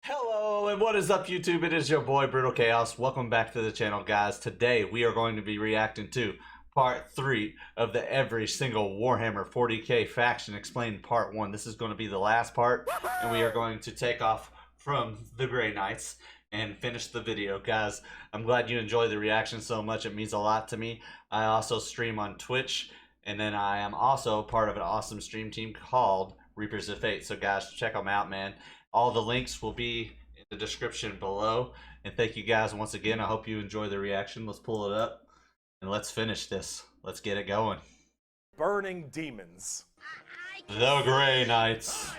Hello, and what is up, YouTube? It is your boy, Brutal Chaos. Welcome back to the channel, guys. Today, we are going to be reacting to Part 3 of the Every Single Warhammer 40k Faction Explained Part 1. This is going to be the last part, and we are going to take off from the Grey Knights and finish the video. Guys, I'm glad you enjoyed the reaction so much. It means a lot to me. I also stream on Twitch, and then I am also part of an awesome stream team called Reapers of Fate. So, guys, check them out, man. All the links will be in the description below. And thank you guys once again. I hope you enjoy the reaction. Let's pull it up and let's finish this. Let's get it going. Burning demons. The Grey Knights.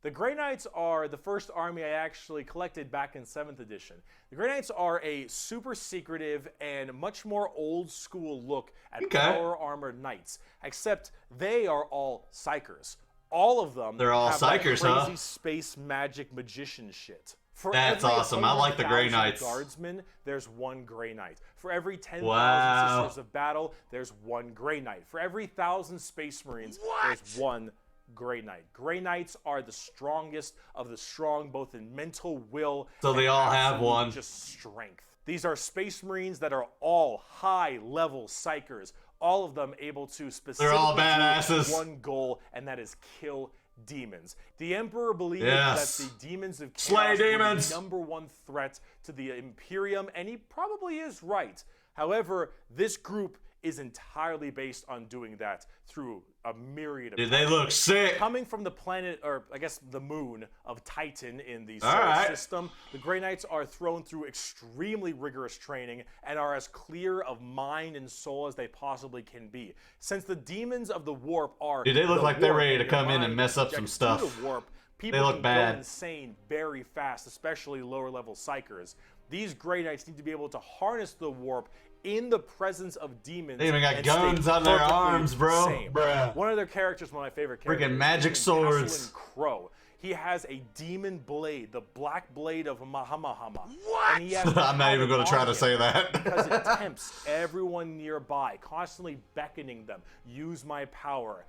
The Grey Knights are the first army I actually collected back in 7th edition. The Grey Knights are a super secretive and much more old school look at power armored knights, except they are all psychers. All of them They're all have psychers, that crazy huh? space magic magician shit. For That's every awesome. I like the Grey 100,000 Knights. Guardsmen, there's one Grey Knight. For every 10,000 Wow. Sisters of Battle, there's one Grey Knight. For every 1,000 Space Marines, there's one Grey Knight. Grey Knights are the strongest of the strong, both in mental will So they and all have absolute one. just strength. These are Space Marines that are all high-level psychers, all of them able to specifically all do badasses. one goal, and that is kill demons. The Emperor believed Yes. that the demons of Slay chaos were demons. the #1 threat to the Imperium, and he probably is right. However, this group is entirely based on doing that through a myriad of Dude, they look sick. Coming from the planet, or I guess the moon of Titan in the All solar right. system, the Grey Knights are thrown through extremely rigorous training and are as clear of mind and soul as they possibly can be. Since the demons of the warp are Dude, they look the like they're warp ready to and your come in mind and mess up some projects through stuff. the warp, people They look can bad. go insane very fast, especially lower level psychers. These Grey Knights need to be able to harness the warp in the presence of demons. They even got and guns stay on their perfectly arms, bro. sane. Bruh. One of their characters, one of my favorite characters, Freaking magic is swords. Cassian Crow. He has a demon blade, the black blade of Mahamahama. What? And he has to I'm not have even it going to try on to him say that. because it tempts everyone nearby, constantly beckoning them. Use my power.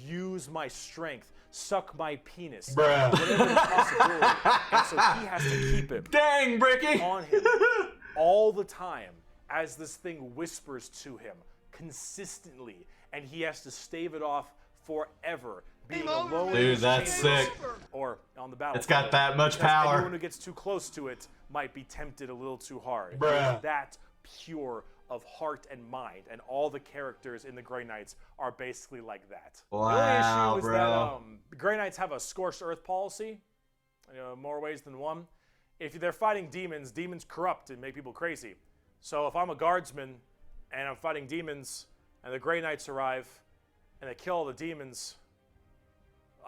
Use my strength. Suck my penis. Bruh. Whatever the possibility. And so he has to keep it Dang, Bricky. on him all the time as this thing whispers to him consistently, and he has to stave it off forever, being alone in Dude, his that's chambers sick. or on the battlefield. It's got that much because power. anyone who gets too close to it might be tempted a little too hard. Bruh. It's that pure of heart and mind, and all the characters in the Grey Knights are basically like that. Wow, the only issue is bro. that the Grey Knights have a scorched earth policy, more ways than one. If they're fighting demons, demons corrupt and make people crazy. So if I'm a guardsman and I'm fighting demons and the Grey Knights arrive and they kill all the demons,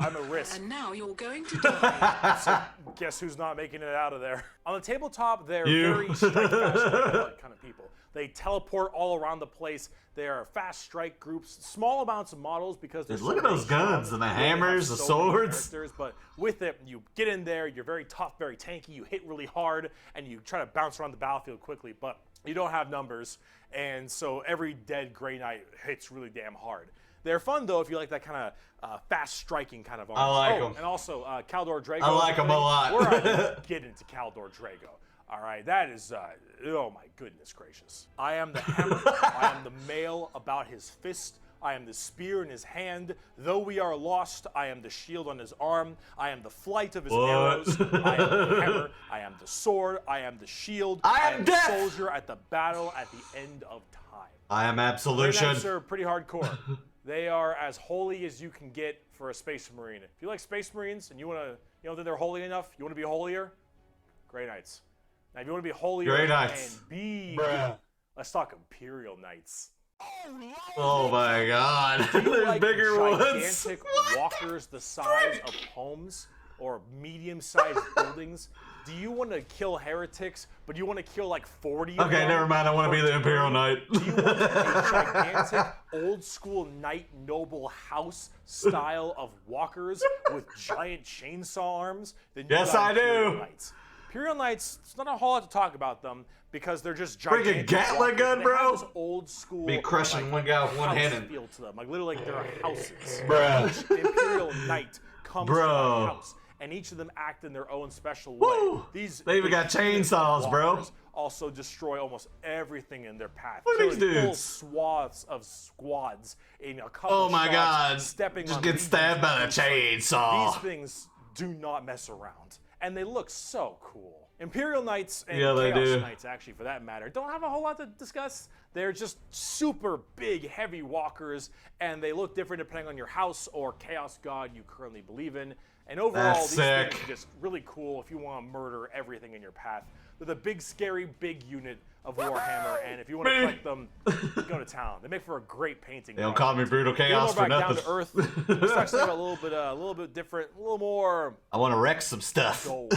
I'm at risk. And now you're going to die. So guess who's not making it out of there? On the tabletop, they're You. very strike fast kind of people. They teleport all around the place. They are fast strike groups, small amounts of models because they're Dude, look at those guns and the hammers, the swords. But with it, you get in there, you're very tough, very tanky, you hit really hard, and you try to bounce around the battlefield quickly, but you don't have numbers, and so every dead Grey Knight hits really damn hard. They're fun, though, if you like that kind of fast striking kind of armor. I like 'em. And also, Caldor Drago. I like 'em a lot. We're not gonna get into Caldor Drago. All right, that is, oh my goodness gracious. I am the hammer. I am the mail about his fist. I am the spear in his hand. Though we are lost, I am the shield on his arm. I am the flight of his arrows. I am the hammer. I am the sword. I am the shield. I am the death. soldier at the battle at the end of time. I am Grey absolution. Knights are pretty hardcore. They are as holy as you can get for a Space Marine. If you like Space Marines and you want to, that they're holy enough, you want to be holier, Grey Knights. Now, if you want to be holier Grey Knights. and be, Bruh. let's talk Imperial Knights. Oh my god. Do you There's like bigger ones. gigantic walkers the size of homes or medium-sized buildings? Do you want to kill heretics, but you want to kill like 40 of Okay, them? never mind. I want to be the Imperial Knight. Do you want a gigantic, old-school knight noble house style of walkers with giant chainsaw arms? Then you Yes, got I Imperial do. Knights. Imperial Knights, it's not a whole lot to talk about them because they're just gigantic. Gatling walkers. gun, They bro. have this old school, Be crushing one guy with one house hand. feel to them. Like literally, like they're houses. Bruh. Each Imperial Knight comes Bro. from a house. and each of them act in their own special Woo! way. They even got chainsaws, bro. walkers also destroy almost everything in their path. Look at these killing full dudes. swaths of squads in a couple Oh my shots, god. stepping Just on get legions stabbed by the of troops. chainsaw. These things do not mess around, and they look so cool. Imperial Knights and Yeah, they Chaos do. Knights, actually, for that matter, don't have a whole lot to discuss. They're just super big, heavy walkers, and they look different depending on your house or chaos god you currently believe in. And overall, That's these sick. things are just really cool if you want to murder everything in your path. They're the big, scary, big unit of Warhammer, and if you want to collect them, go to town. They make for a great painting. They don't call me Brutal Chaos for back down nothing. to earth. Let's talk something a little bit different, a little more I want to wreck some stuff. gold.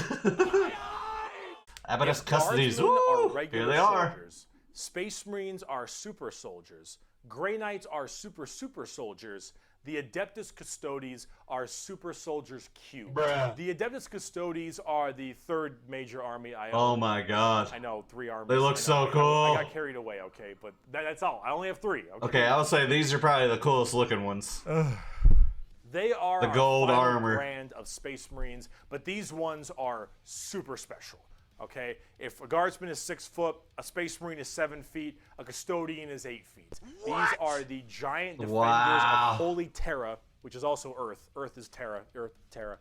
Abaddus custodies. Guardsmen are Woo! regular Here they are. soldiers. Space Marines are super soldiers. Grey Knights are super soldiers. The Adeptus Custodes are super soldiers cubed. Bruh. The Adeptus Custodes are the third major army I own. Oh my god. I know, 3 armies. They look I know, so I cool. got carried away, okay, but that's all. I only have 3. Okay, I would say these are probably the coolest looking ones. They are The our gold final armor. brand of Space Marines, but these ones are super special. Okay, if a guardsman is 6 foot, a Space Marine is 7 feet, a custodian is 8 feet. These are the giant defenders Wow. of Holy Terra, which is also Earth. Earth is Terra. Earth, Terra.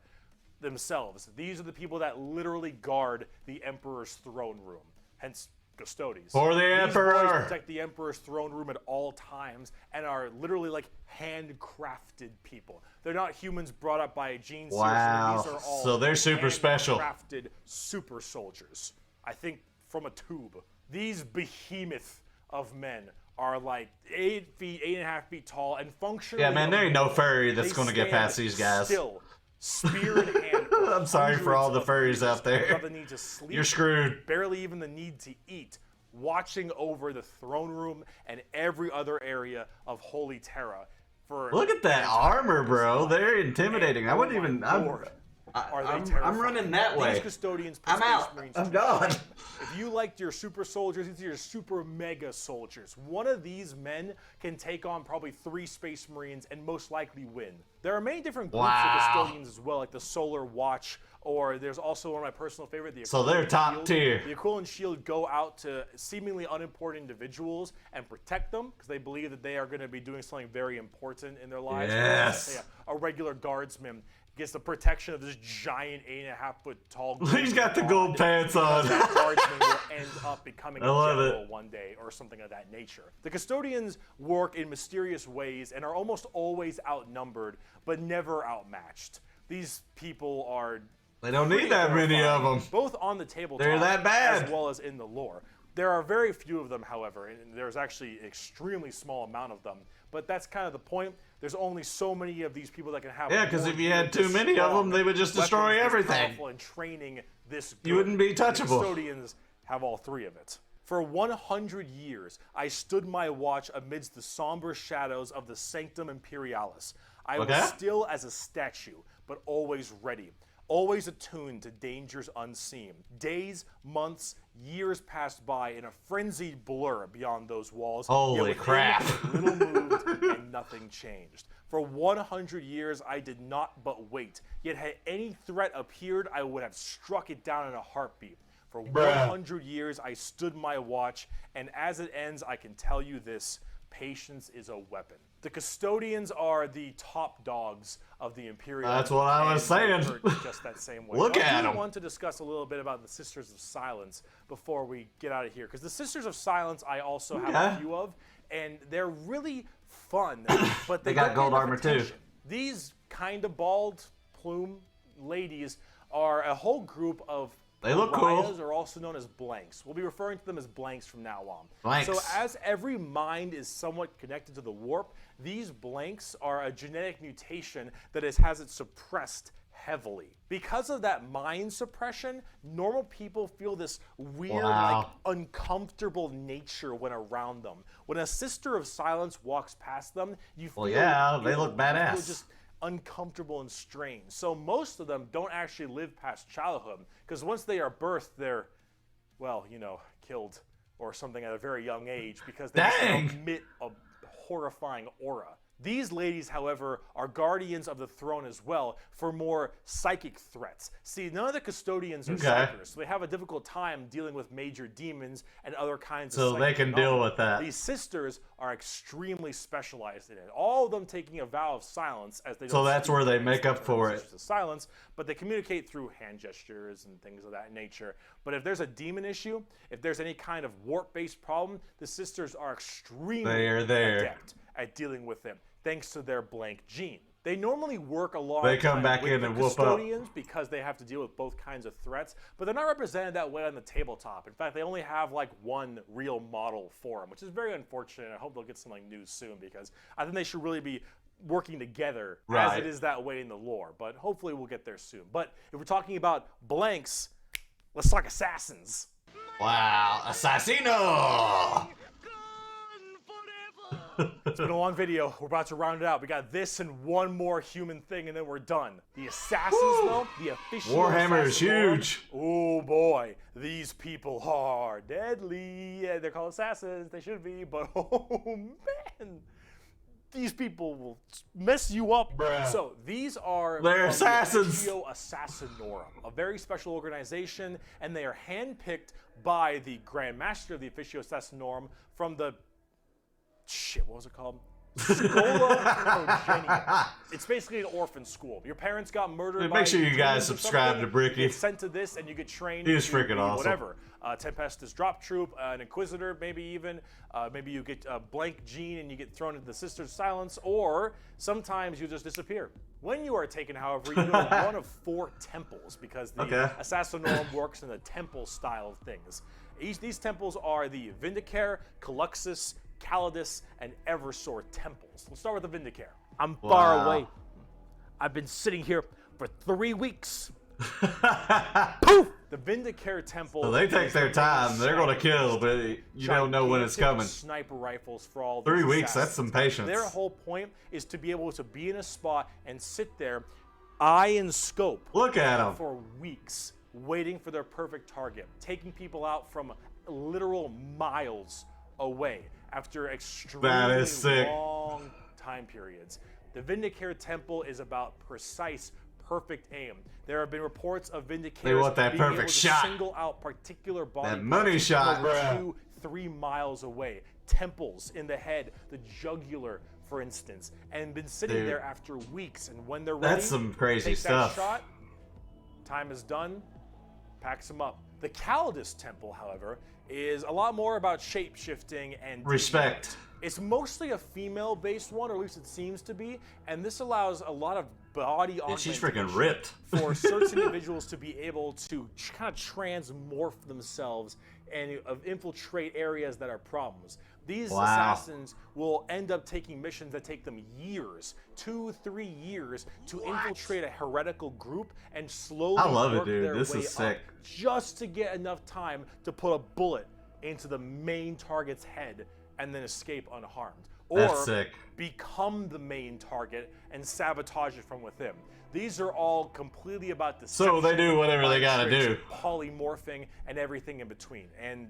Themselves. These are the people that literally guard the Emperor's throne room. Hence, custodians. For the These Emperor. boys protect the Emperor's throne room at all times and are literally like handcrafted people. They're not humans brought up by a gene seer. Wow. These are all So they're super special. Handcrafted super soldiers. I think from a tube. These behemoth of men are like 8 feet, 8.5 feet tall, and functionally. Yeah, man, there ain't no furry that's they going to get stand past these guys. Still, spear in hand. for I'm sorry for all the hundreds furries of out years, there. without the need to sleep, You're screwed. barely even the need to eat, watching over the throne room and every other area of Holy Terra. For Look at that armor, bro. They're intimidating. I wouldn't even. I'm running that way. These custodians put I'm Space out. Marines I'm to gone. shame. If you liked your super soldiers, these are your super mega soldiers. One of these men can take on probably 3 Space Marines and most likely win. There are many different groups Wow. of custodians as well, like the Solar Watch, or there's also one of my personal favorite, the So they're Aquilian top Shield. tier. The Aquilian Shield go out to seemingly unimportant individuals and protect them because they believe that they are going to be doing something very important in their lives. Yes. Say a regular guardsman gets the protection of this giant 8.5 foot tall. He's got the gold pants because on. that guardsman will end up becoming a I love general it. one day or something of that nature. The custodians work in mysterious ways and are almost always outnumbered, but never outmatched. These people are. They don't pretty need that many of horrifying, them. both on the tabletop They're that bad. as well as in the lore. There are very few of them, however, and there's actually an extremely small amount of them. But that's kind of the point. There's only so many of these people that can have. Yeah, a 'cause war if you unit had too this many of strong, them, they would just destroy weapons this everything. powerful, and training this good. You wouldn't be The touchable. custodians have all 3 of it. For 100 years, I stood my watch amidst the somber shadows of the Sanctum Imperialis. I Okay. was still as a statue, but always ready. Always attuned to dangers unseen. Days, months, years passed by in a frenzied blur beyond those walls. Holy yet within, crap. Little moved and nothing changed. For 100 years, I did not but wait. Yet had any threat appeared, I would have struck it down in a heartbeat. For 100 years, I stood my watch, and as it ends, I can tell you this: patience is a weapon. The custodians are the top dogs of the Imperial. That's what I was and saying. they hurt just that same way. Look Now, at I do 'em. want to discuss a little bit about the Sisters of Silence before we get out of here, because the Sisters of Silence I also have Okay. a few of, and they're really fun, but They they got don't gold get enough armor, too. attention. These kind of bald plume ladies are a whole group of They look cool. pariahs, are also known as blanks. We'll be referring to them as blanks from now on. Blanks. So as every mind is somewhat connected to the warp, these blanks are a genetic mutation that has it suppressed heavily. Because of that mind suppression, normal people feel this weird, like Wow. uncomfortable nature when around them. When a Sister of Silence walks past them, you feel yeah, they ill. look You badass. feel just uncomfortable and strange. So most of them don't actually live past childhood, because once they are birthed, they're, well, killed or something at a very young age, because they just Dang. emit a horrifying aura. These ladies, however, are guardians of the throne as well for more psychic threats. See, none of the custodians are psychers, so they have a difficult time dealing with major demons and other kinds of So they can deal with that. These sisters are extremely specialized in it. All of them taking a vow of silence as they don't So that's speak where they in make up for it. sisters of silence, but they communicate through hand gestures and things of that nature. But if there's a demon issue, if there's any kind of warp-based problem, the sisters are extremely adept at dealing with them, thanks to their blank gene. They normally work along They come back with in the and whoop up. custodians because they have to deal with both kinds of threats, but they're not represented that way on the tabletop. In fact, they only have like one real model for them, which is very unfortunate. I hope they'll get some like news soon, because I think they should really be working together as it is that way in the lore, but hopefully we'll get there soon. But if we're talking about blanks, let's talk assassins. Wow, Assassino! It's been a long video. We're about to round it out. We got this and one more human thing, and then we're done. The assassins, though, the official Warhammer is huge. Oh boy, these people are deadly. Yeah, they're called assassins. They should be, but oh man, these people will mess you up. Bruh. So these are They're assassins. The Officio Assassinorum, a very special organization, and they are handpicked by the Grand Master of the Officio Assassinorum from the what was it called? Scola Progenia. It's basically an orphan school. Your parents got murdered. Make sure you guys demons or subscribe something. to Bricky. You get sent to this, and you get trained. He is to freaking be awesome. Whatever. Tempestus drop troop, an Inquisitor, maybe even. Maybe you get a blank gene and you get thrown into the Sisters of Silence, or sometimes you just disappear. When you are taken, however, you go to one of 4 temples, because the Assassinorum works in the temple style of things. These temples are the Vindicare, Caluxus, Calidus, and Eversor temples. Let's start with the Vindicare. I'm far away. I've been sitting here for 3 weeks. Poof! The Vindicare temple. So they take their time. They're going to kill, but you don't know when it's coming. Sniper rifles for all 3 these weeks, assassins. that's some patience. Their whole point is to be able to be in a spot and sit there, eye and scope. Look at them. For weeks, waiting for their perfect target, taking people out from literal miles away after extremely long time periods. The Vindicare Temple is about precise, perfect aim. There have been reports of Vindicators They want that being perfect able to shot. single out particular body That money parts shot, from bruh. 2-3 miles away. Temples in the head, the jugular, for instance, and been sitting there after weeks. And when they're ready, That's some crazy take stuff. that shot, time is done, packs them up. The Calidus Temple, however, is a lot more about shape-shifting and Respect. It's mostly a female-based one, or at least it seems to be, and this allows a lot of body augmentation. She's freaking ripped. For certain individuals to be able to kind of transmorph themselves and infiltrate areas that are problems. These assassins will end up taking missions that take them years, 2-3 years, to infiltrate a heretical group and slowly work their way up, just to get enough time to put a bullet into the main target's head and then escape unharmed. Or become the main target and sabotage it from within. These are all completely about deception. So they do whatever they gotta do. Polymorphing and everything in between. And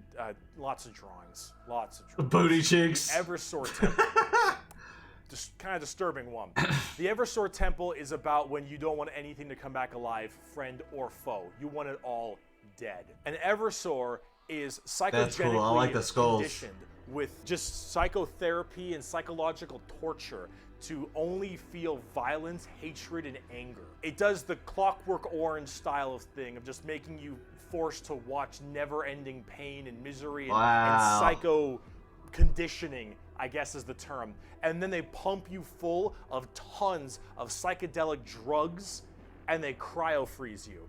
lots of drawings. Lots of drawings. Booty cheeks. Eversor Temple. Just kind of disturbing one. The Eversor Temple is about when you don't want anything to come back alive, friend or foe. You want it all dead. And Eversor is psychogenically conditioned with just psychotherapy and psychological torture to only feel violence, hatred, and anger. It does the Clockwork Orange style of thing of just making you forced to watch never-ending pain and misery and psycho conditioning, I guess is the term. And then they pump you full of tons of psychedelic drugs and they cryo-freeze you.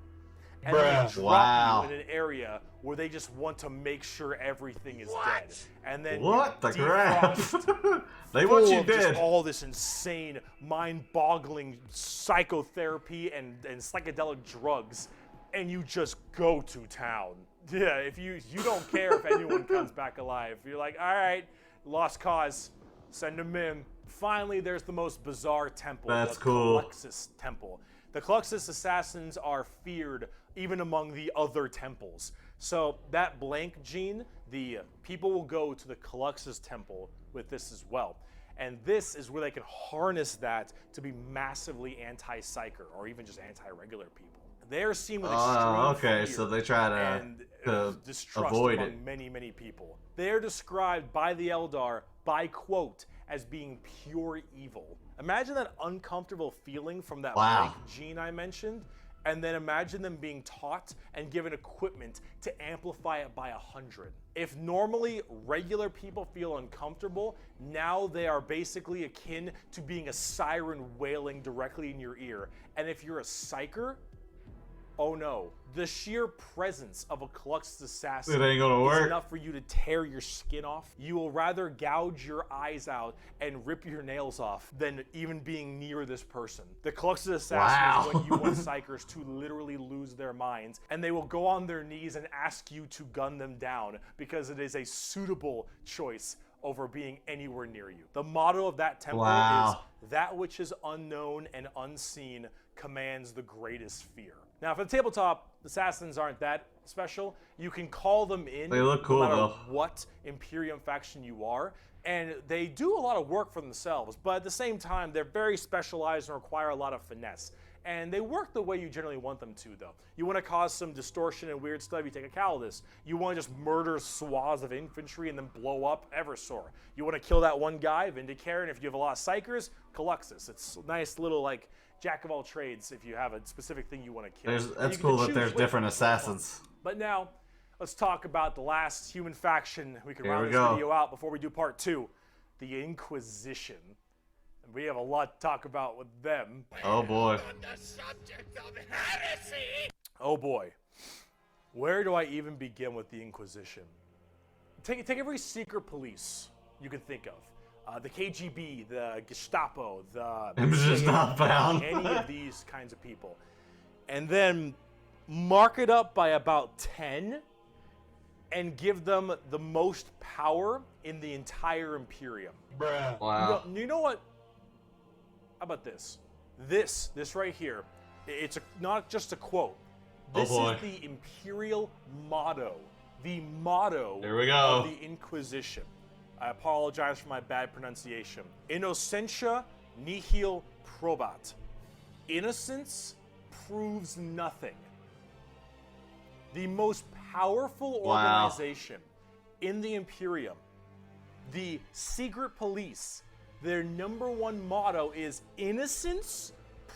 And then they drop you in an area where they just want to make sure everything is dead. And then they want you dead. All this insane, mind-boggling psychotherapy and psychedelic drugs, and you just go to town. Yeah, if you don't care if anyone comes back alive. You're like, all right, lost cause, send them in. Finally, there's the most bizarre temple. That's the cool. Caluxus Temple. The Caluxus assassins are feared even among the other temples. So that blank gene, the people will go to the Caluxus Temple with this as well. And this is where they can harness that to be massively anti-psyker or even just anti-regular people. They're seen with extreme fear so they try to distrust avoid among it. many people. They're described by the Eldar by quote as being pure evil. Imagine that uncomfortable feeling from that Wow. blank gene I mentioned, and then imagine them being taught and given equipment to amplify it by 100. If normally regular people feel uncomfortable, now they are basically akin to being a siren wailing directly in your ear. And if you're a psyker, oh no, the sheer presence of a Caluxus assassin It ain't gonna is work. enough for you to tear your skin off. You will rather gouge your eyes out and rip your nails off than even being near this person. The Caluxus assassin is when you want psychers to literally lose their minds, and they will go on their knees and ask you to gun them down because it is a suitable choice over being anywhere near you. The motto of that temple is, that which is unknown and unseen commands the greatest fear. Now, for the tabletop, assassins aren't that special. You can call them in. They look cool, no matter though. what Imperium faction you are, and they do a lot of work for themselves, but at the same time, they're very specialized and require a lot of finesse. And they work the way you generally want them to, though. You want to cause some distortion and weird stuff, you take a Calidus. You want to just murder swaths of infantry and then blow up Eversor. You want to kill that one guy, Vindicator, and if you have a lot of Psychers, Caluxus. It's a nice little, like, jack of all trades if you have a specific thing you want to kill. That's cool that there's different assassins. But now, let's talk about the last human faction. We can Here round we this go. video out before we do part 2. The Inquisition. And we have a lot to talk about with them. Oh boy. Oh boy. Where do I even begin with the Inquisition? Take every secret police you can think of. The KGB, the Gestapo, the Images not found. any of these kinds of people. And then mark it up by about 10 and give them the most power in the entire Imperium. Wow. You know what? How about this? This right here, it's not just a quote. This boy. is the Imperial motto. The motto Here we go. of the Inquisition. I apologize for my bad pronunciation. Innocentia nihil probat. Innocence proves nothing. The most powerful Wow. organization in the Imperium, the secret police, their #1 motto is innocence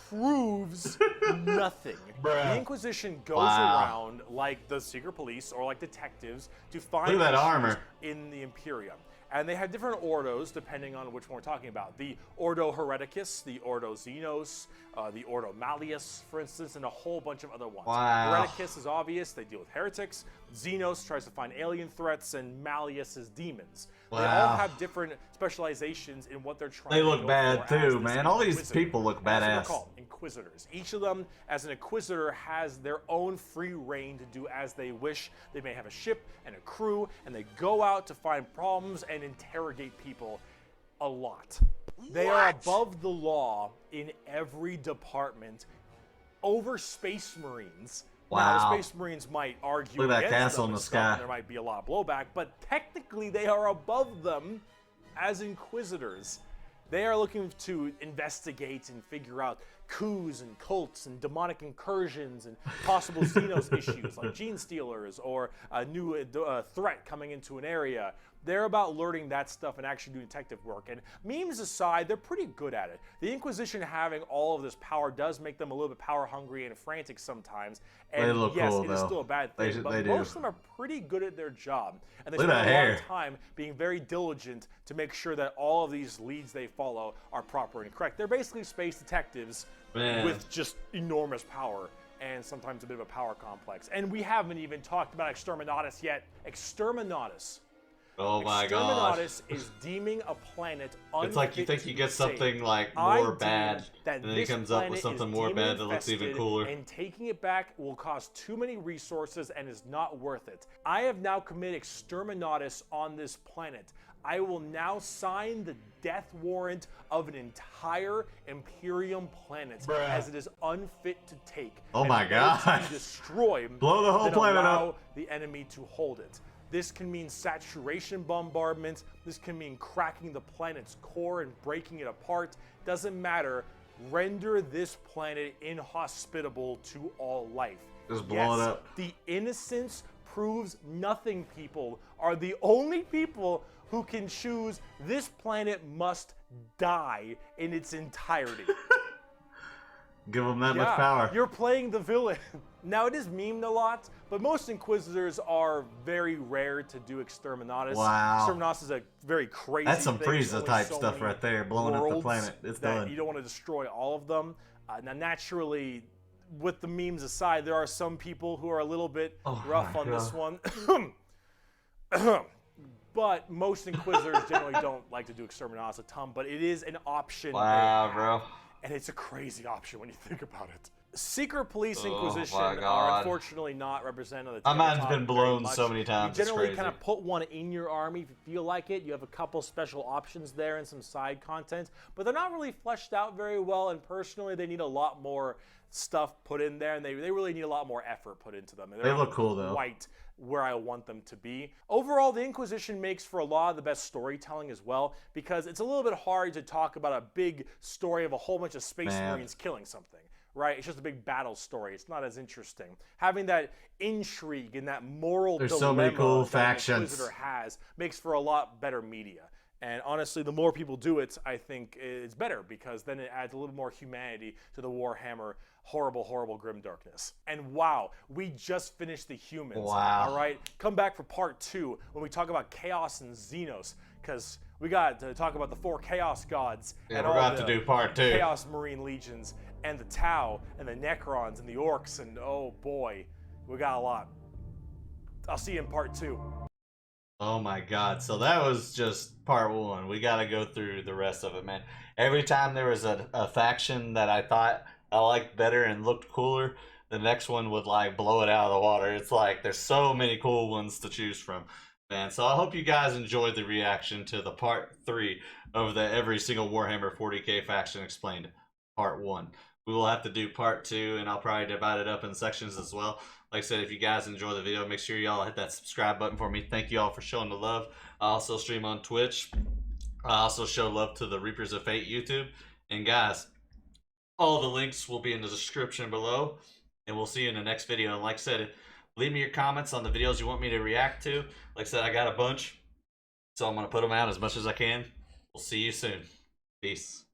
proves nothing. The Inquisition goes around like the secret police or like detectives to find Look at that issues armor. in the Imperium. And they have different ordos depending on which one we're talking about. The Ordo Hereticus, the Ordo Xenos, the Ordo Malleus, for instance, and a whole bunch of other ones. Wow. Hereticus is obvious, they deal with heretics. Xenos tries to find alien threats, and Malleus is demons. They all Wow. have different specializations in what they're trying They to look go bad for as too, this man. All these Inquisitor. people look And that's what they're badass. called, Inquisitors. Each of them, as an Inquisitor, has their own free reign to do as they wish. They may have a ship and a crew, and they go out to find problems and interrogate people a lot. They are above the law in every department over Space Marines. Now, Wow. the Space Marines might argue Look at that against castle them in and the stuff, sky. and there might be a lot of blowback, but technically they are above them as Inquisitors. They are looking to investigate and figure out coups and cults and demonic incursions and possible Xenos issues like gene stealers or a new threat coming into an area. They're about learning that stuff and actually doing detective work. And memes aside, they're pretty good at it. The Inquisition having all of this power does make them a little bit power hungry and frantic sometimes. And They look yes, cool, it is though. still a bad They thing, sh- but they do. most of them are pretty good at their job. And they Look at spend a that lot hair. of time being very diligent to make sure that all of these leads they follow are proper and correct. They're basically space detectives Man. with just enormous power and sometimes a bit of a power complex. And we haven't even talked about Exterminatus yet. Exterminatus. Oh my god. Exterminatus is deeming a planet It's like you unfit think to you be get something saved. like I more deem bad, that and then he this comes up with planet something is more demon bad that looks even infested, cooler. And taking it back will cost too many resources and is not worth it. I have now committed Exterminatus on this planet. I will now sign the death warrant of an entire Imperium planet as it is unfit to take. Oh and my better to gosh. destroy Blow the whole than planet allow up. the enemy to hold it. This can mean saturation bombardment. This can mean cracking the planet's core and breaking it apart. Doesn't matter. Render this planet inhospitable to all life. Just blow it up. The innocence proves nothing people are the only people who can choose this planet must die in its entirety. Give them that much power. You're playing the villain. Now, it is memed a lot, but most Inquisitors are very rare to do Exterminatus. Wow. Exterminatus is a very crazy That's some thing. Frieza type So stuff many right there, blowing up the worlds planet. It's that done. You don't want to destroy all of them. Now, naturally, with the memes aside, there are some people who are a little bit rough on this one. But most Inquisitors generally don't like to do Exterminatus a ton, but it is an option. Wow, bro. And it's a crazy option when you think about it. Secret Police Inquisition my God. are unfortunately not represented on the My mind's tabletop been very blown much. so many times, You it's generally crazy. kind of put one in your army if you feel like it. You have a couple special options there and some side content, but they're not really fleshed out very well, and personally they need a lot more stuff put in there, and they really need a lot more effort put into them. And They look cool, though. Quite where I want them to be. Overall, the Inquisition makes for a lot of the best storytelling as well, because it's a little bit hard to talk about a big story of a whole bunch of space marines killing something, right? It's just a big battle story. It's not as interesting. Having that intrigue and that moral There's dilemma so many cool that factions. an Inquisitor has makes for a lot better media. And honestly, the more people do it, I think it's better, because then it adds a little more humanity to the Warhammer horrible, horrible grim darkness. And wow, we just finished the humans. Wow. All right, come back for part 2 when we talk about Chaos and Xenos, because we got to talk about the 4 Chaos gods. Yeah, and we're all about the to do part 2. Chaos Marine legions and the Tau and the Necrons and the Orcs, and oh boy, we got a lot. I'll see you in part 2. Oh my God. So that was just part 1. We got to go through the rest of it, man. Every time there was a faction that I thought I liked better and looked cooler, the next one would like blow it out of the water. It's like there's so many cool ones to choose from, man. So I hope you guys enjoyed the reaction to the part 3 of the every single Warhammer 40k faction explained part 1. We will have to do part 2, and I'll probably divide it up in sections as well. Like I said, if you guys enjoy the video, make sure y'all hit that subscribe button for me. Thank you all for showing the love. I also stream on Twitch. I also show love to the Reapers of Fate YouTube. And guys, all the links will be in the description below. And we'll see you in the next video. And like I said, leave me your comments on the videos you want me to react to. Like I said, I got a bunch, so I'm going to put them out as much as I can. We'll see you soon. Peace.